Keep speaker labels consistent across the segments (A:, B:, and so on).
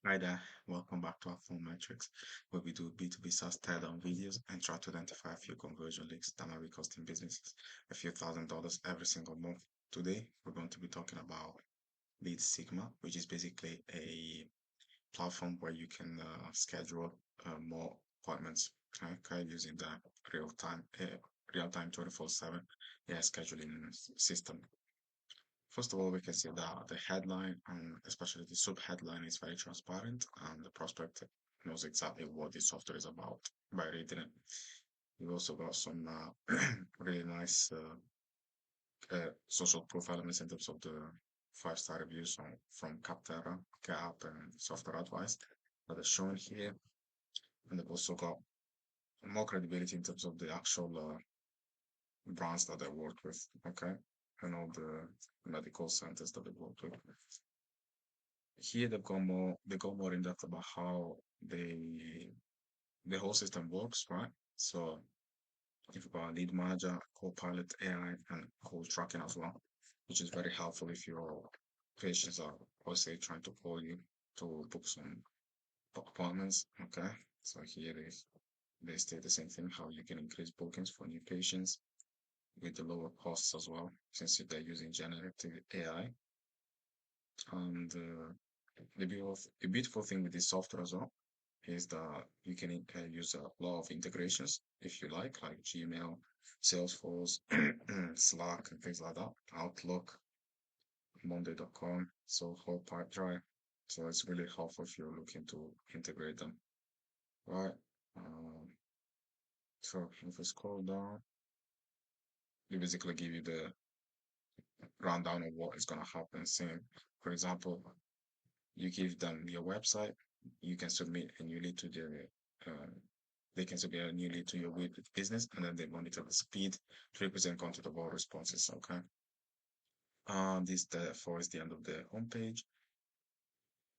A: Hi there, welcome back to our phone metrics, where we do B2B SaaS teardown videos and try to identify a few conversion leaks that might be costing businesses a few $1,000s every single month. Today, we're going to be talking about LeadSigma, which is basically a platform where you can schedule more appointments, okay, using the real-time 24/7 scheduling system. First of all, we can see that the headline and especially the sub-headline is very transparent, and the prospect knows exactly what the software is about by reading it. We've also got some really nice social proof elements in terms of the five-star reviews from Capterra, Gap, and Software Advice that are shown here. And they've also got more credibility in terms of the actual brands that they work with, okay, and all the medical centers that they work with. Here they go more in depth about how the whole system works, right? So you've got lead manager, co-pilot AI, and call tracking as well, which is very helpful if your patients are, let's say, trying to call you to book some appointments. Okay, so here they state the same thing, how you can increase bookings for new patients with the lower costs as well, since they're using generative AI. And the beautiful thing with this software as well is that you can use a lot of integrations if you like Gmail, Salesforce, Slack, and things like that, Outlook, Monday.com, so whole pipe drive. So it's really helpful if you're looking to integrate them, right? Um, so if we scroll down, they basically give you the rundown of what is going to happen. Saying, for example, you give them your website, you can submit a new lead to they can submit a new lead to your business, and then they monitor the speed to represent controllable responses. Okay. This therefore is the end of the homepage.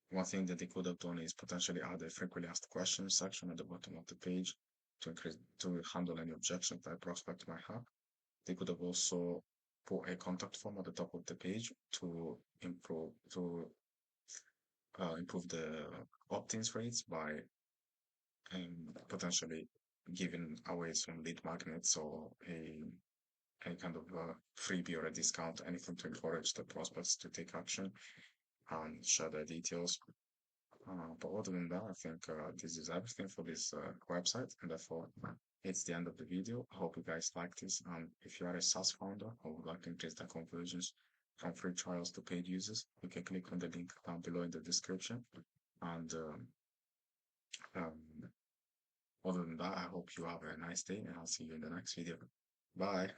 A: One thing that they could have done is potentially add a frequently asked questions section at the bottom of the page to handle any objections that a prospect might have. They could have also put a contact form at the top of the page to improve the opt-ins rates by potentially giving away some lead magnets or any kind of freebie or a discount, anything to encourage the prospects to take action and share their details. But other than that, I think this is everything for this website, and therefore it's the end of the video. I hope you guys like this. And if you are a SaaS founder or would like to increase the conversions from free trials to paid users, you can click on the link down below in the description. And other than that, I hope you have a nice day, and I'll see you in the next video. Bye.